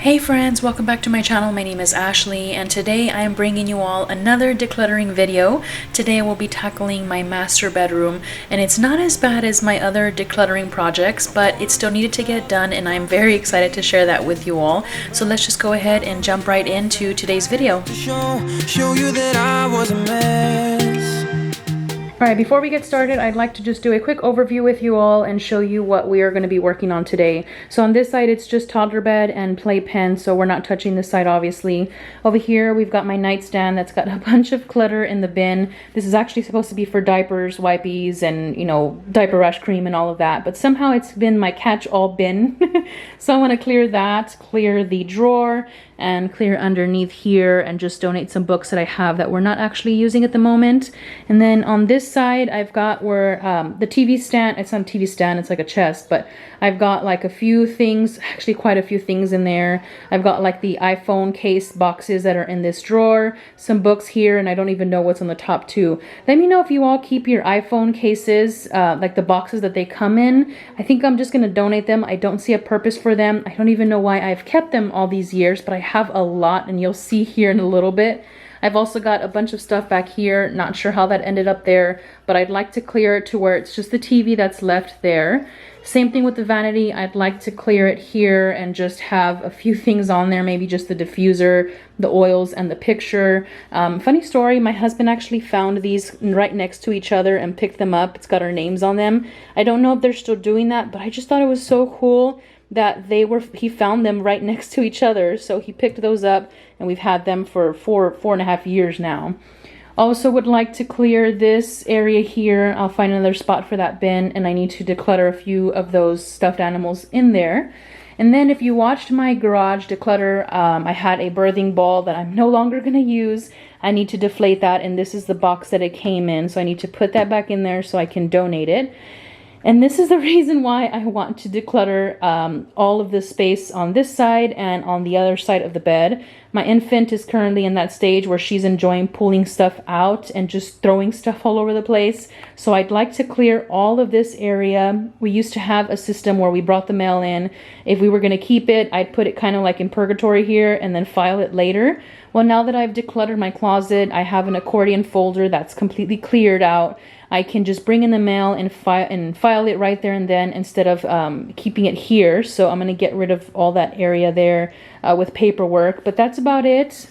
Hey friends, welcome back to my channel. My name is Ashley and today I am bringing you all another decluttering video. Today I will be tackling my master bedroom, and it's not as bad as my other decluttering projects, but it still needed to get done and I'm very excited to share that with you all. So let's just go ahead and jump right into today's video. Show you that I was a mess. Alright, before we get started, I'd like to just do a quick overview with you all and show you what we are going to be working on today. So on this side, it's just toddler bed and playpen, so we're not touching this side, obviously. Over here, we've got my nightstand that's got a bunch of clutter in the bin. This is actually supposed to be for diapers, wipes, and, you know, diaper rash cream and all of that, but somehow it's been my catch-all bin. So I want to clear that, clear the drawer, and clear underneath here and just donate some books that I have that we're not actually using at the moment. And then on this side, I've got where the TV stand, it's not a TV stand, it's like a chest, but I've got like a few things, actually quite a few things in there. I've got like the iPhone case boxes that are in this drawer, some books here, and I don't even know what's on the top too. Let me know if you all keep your iPhone cases, like the boxes that they come in. I think I'm just gonna donate them. I don't see a purpose for them. I don't even know why I've kept them all these years, but I have a lot, and you'll see here in a little bit. I've also got a bunch of stuff back here, not sure how that ended up there, but I'd like to clear it to where it's just the TV that's left there. Same thing with the vanity. I'd like to clear it here and just have a few things on there, maybe just the diffuser, the oils, and the picture. Funny story, my husband actually found these right next to each other and picked them up. It's got our names on them. I don't know if they're still doing that, but I just thought it was so cool that he found them right next to each other, so he picked those up and we've had them for four and a half years now. Also would like to clear this area here. I'll find another spot for that bin, and I need to declutter a few of those stuffed animals in there. And then if you watched my garage declutter, I had a birthing ball that I'm no longer going to use. I need to deflate that, and this is the box that it came in, so I need to put that back in there so I can donate it. And this is the reason why I want to declutter all of the space on this side and on the other side of the bed. My infant is currently in that stage where she's enjoying pulling stuff out and just throwing stuff all over the place. So I'd like to clear all of this area. We used to have a system where we brought the mail in. If we were going to keep it, I'd put it kind of like in purgatory here and then file it later. Well, now that I've decluttered my closet, I have an accordion folder that's completely cleared out. I can just bring in the mail and file it right there and then, instead of keeping it here. So I'm going to get rid of all that area there with paperwork. But that's about it.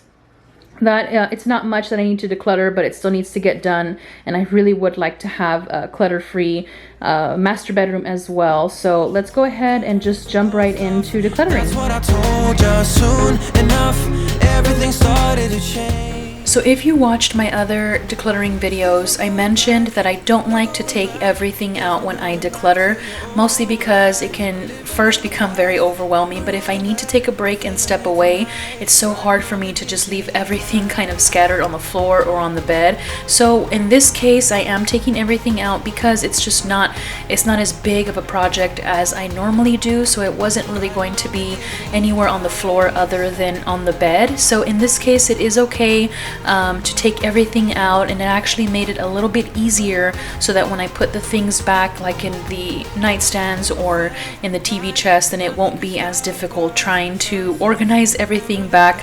It's not much that I need to declutter, but it still needs to get done. And I really would like to have a clutter-free master bedroom as well. So let's go ahead and just jump right into decluttering. That's what I told you. Soon enough, everything started to change. So if you watched my other decluttering videos, I mentioned that I don't like to take everything out when I declutter, mostly because it can first become very overwhelming, but if I need to take a break and step away, it's so hard for me to just leave everything kind of scattered on the floor or on the bed. So in this case, I am taking everything out because it's not as big of a project as I normally do, so it wasn't really going to be anywhere on the floor other than on the bed. So in this case, it is okay to take everything out, and it actually made it a little bit easier so that when I put the things back, like in the nightstands or in the TV chest, then it won't be as difficult trying to organize everything back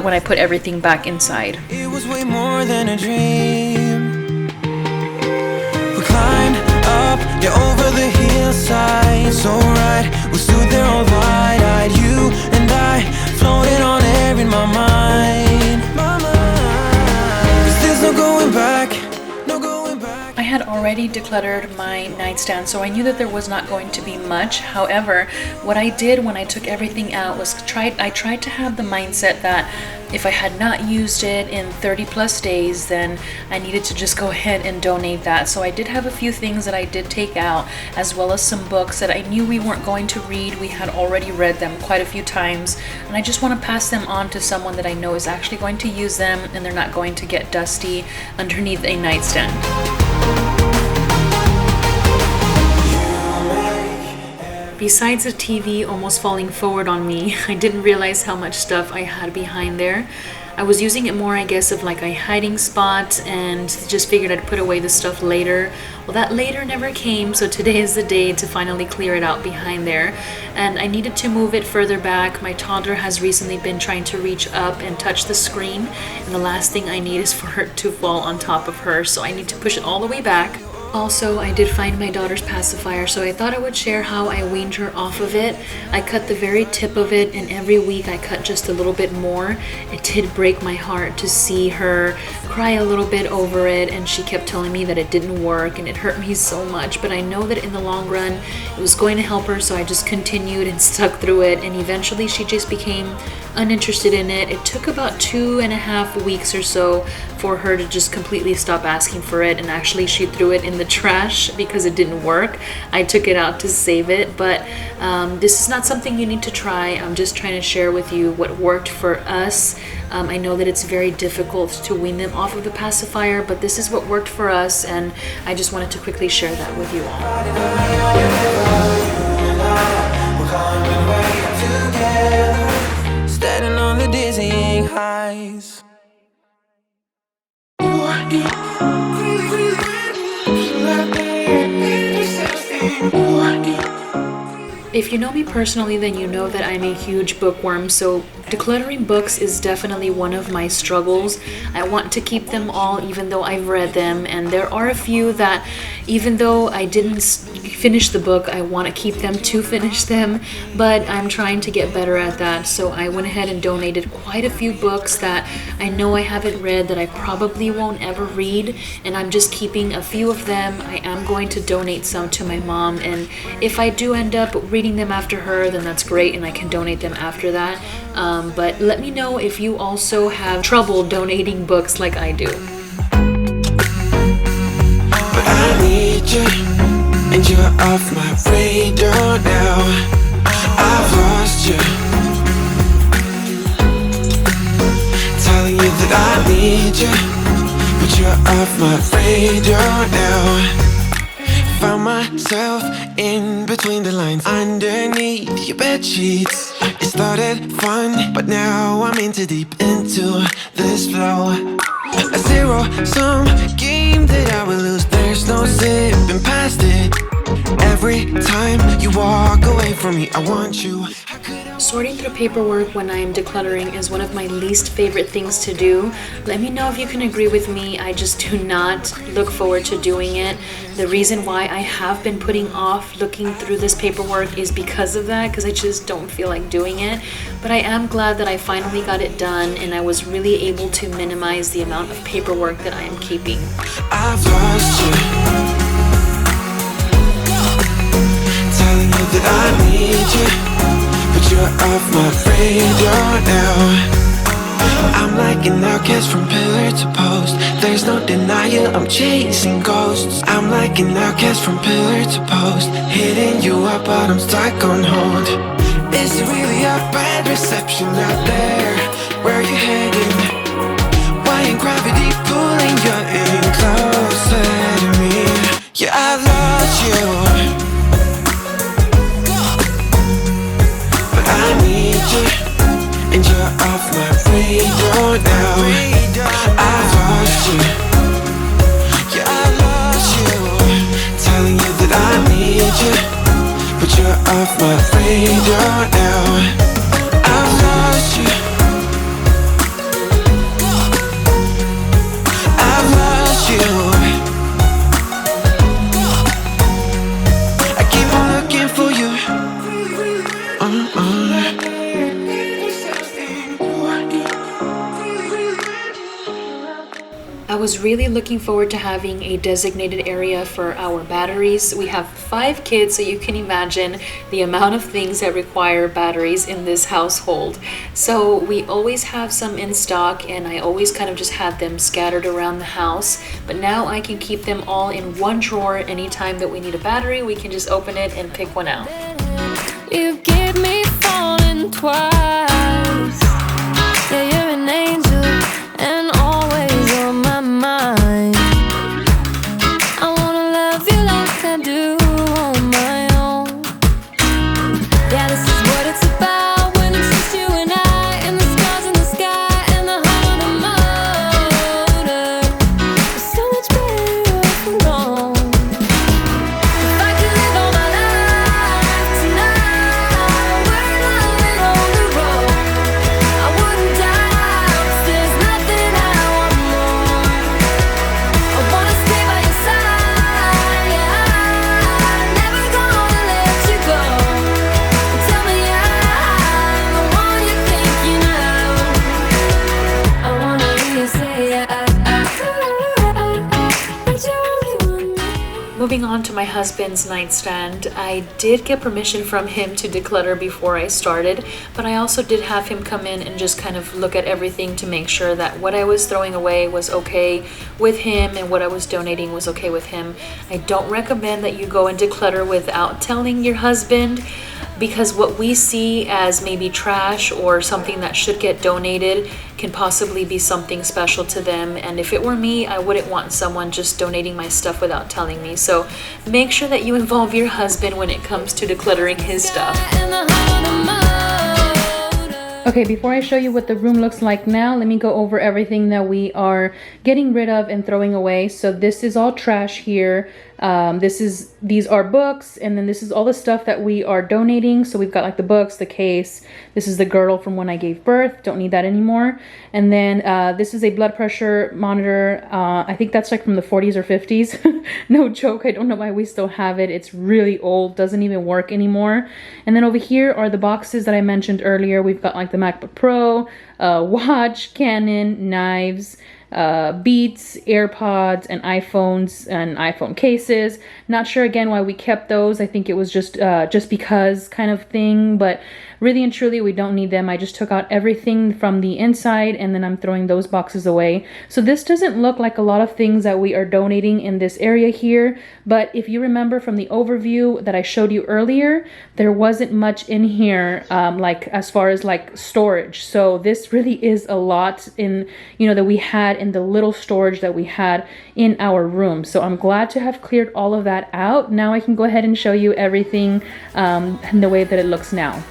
when I put everything back inside. It was way more than a dream. We climbed up, yeah, over the hillside, so right, we stood there all wide-eyed, you and I, floating on air in my mind. No going back, no going back. I had already decluttered my nightstand, so I knew that there was not going to be much. However, what I did when I took everything out was I tried to have the mindset that if I had not used it in 30+ days, then I needed to just go ahead and donate that. So I did have a few things that I did take out, as well as some books that I knew we weren't going to read. We had already read them quite a few times, and I just want to pass them on to someone that I know is actually going to use them and they're not going to get dusty underneath a nightstand. Besides the TV almost falling forward on me, I didn't realize how much stuff I had behind there. I was using it more, I guess, of like a hiding spot, and just figured I'd put away the stuff later. Well, that later never came, so today is the day to finally clear it out behind there. And I needed to move it further back. My toddler has recently been trying to reach up and touch the screen, and the last thing I need is for her to fall on top of her, so I need to push it all the way back. Also, I did find my daughter's pacifier, so I thought I would share how I weaned her off of it. I cut the very tip of it, and every week I cut just a little bit more. It did break my heart to see her cry a little bit over it, and she kept telling me that it didn't work, and it hurt me so much. But I know that in the long run, it was going to help her, so I just continued and stuck through it, and eventually she just became uninterested in it. It took about 2.5 weeks or so for her to just completely stop asking for it, and actually she threw it in the trash because it didn't work. I took it out to save it, but this is not something you need to try. I'm just trying to share with you what worked for us. I know that it's very difficult to wean them off of the pacifier, but this is what worked for us, and I just wanted to quickly share that with you all. Standing on the dizzying heights. If you know me personally, then you know that I'm a huge bookworm, so decluttering books is definitely one of my struggles. I want to keep them all even though I've read them, and there are a few that even though I didn't finish the book, I want to keep them to finish them, but I'm trying to get better at that. So I went ahead and donated quite a few books that I know I haven't read, that I probably won't ever read, and I'm just keeping a few of them. I am going to donate some to my mom, and if I do end up reading them after her, then that's great, and I can donate them after that. But let me know if you also have trouble donating books like I do. But I need you, and you're off my radar now. I've lost you, telling you that I need you, but you're off my radar now. Found myself in between the lines, underneath your bed sheets. It started fun, but now I'm in too deep into this flow. A zero-sum game that I will lose. There's no zipping past it. Every time you walk away from me, I want you. Sorting through paperwork when I am decluttering is one of my least favorite things to do. Let me know if you can agree with me. I just do not look forward to doing it. The reason why I have been putting off looking through this paperwork is because of that, because I just don't feel like doing it. But I am glad that I finally got it done, and I was really able to minimize the amount of paperwork that I am keeping. I've lost you, telling you that I need you, but you're off my radar now. I'm like an outcast from pillar to post. There's no denial, I'm chasing ghosts. I'm like an outcast from pillar to post, hitting you up but I'm stuck on hold. Is it really a bad reception out there? Where you heading? Why ain't gravity pulling you in closer to me? Yeah, I lost you, but I need you, and you're off my radar now. I've lost you, yeah, I lost you, telling you that I need you, but you're off my radar now. I've lost you, I've lost you. I keep on looking for you. I was really looking forward to having a designated area for our batteries. We have 5 kids, so you can imagine the amount of things that require batteries in this household. So we always have some in stock, and I always kind of just have them scattered around the house. But now I can keep them all in one drawer. Anytime that we need a battery, we can just open it and pick one out. You give me falling twice. Yeah, you're an angel and always on my mind. I wanna love you like I do on my own. Yeah, this is what it's about when it's just you and I, and the stars in the sky and the harmony moving on to my husband's nightstand, I did get permission from him to declutter before I started, but I also did have him come in and just kind of look at everything to make sure that what I was throwing away was okay with him and what I was donating was okay with him. I don't recommend that you go and declutter without telling your husband, because what we see as maybe trash or something that should get donated can possibly be something special to them. And if it were me, I wouldn't want someone just donating my stuff without telling me. So make sure that you involve your husband when it comes to decluttering his stuff. Okay, before I show you what the room looks like now, let me go over everything that we are getting rid of and throwing away. So this is all trash here. These are books, and then this is all the stuff that we are donating. So we've got like the books, the case. This is the girdle from when I gave birth. Don't need that anymore. And then this is a blood pressure monitor. I think that's like from the 40s or 50s. No joke. I don't know why we still have it. It's really old. Doesn't even work anymore. And then over here are the boxes that I mentioned earlier. We've got like the MacBook Pro, watch, Canon, knives, Beats, AirPods, and iPhones and iPhone cases. Not sure again why we kept those. I think it was just because kind of thing, but really and truly we don't need them. I just took out everything from the inside and then I'm throwing those boxes away. So this doesn't look like a lot of things that we are donating in this area here, but if you remember from the overview that I showed you earlier, there wasn't much in here like as far as like storage. So this really is a lot in, you know, that we had in the little storage that we had in our room. So I'm glad to have cleared all of that out. Now I can go ahead and show you everything in the way that it looks now.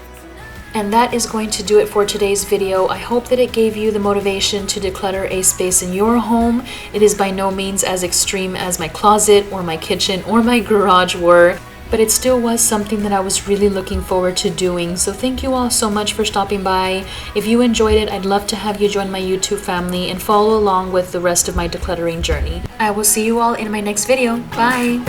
And that is going to do it for today's video. I hope that it gave you the motivation to declutter a space in your home. It is by no means as extreme as my closet or my kitchen or my garage were, but it still was something that I was really looking forward to doing. So thank you all so much for stopping by. If you enjoyed it, I'd love to have you join my YouTube family and follow along with the rest of my decluttering journey. I will see you all in my next video. Bye!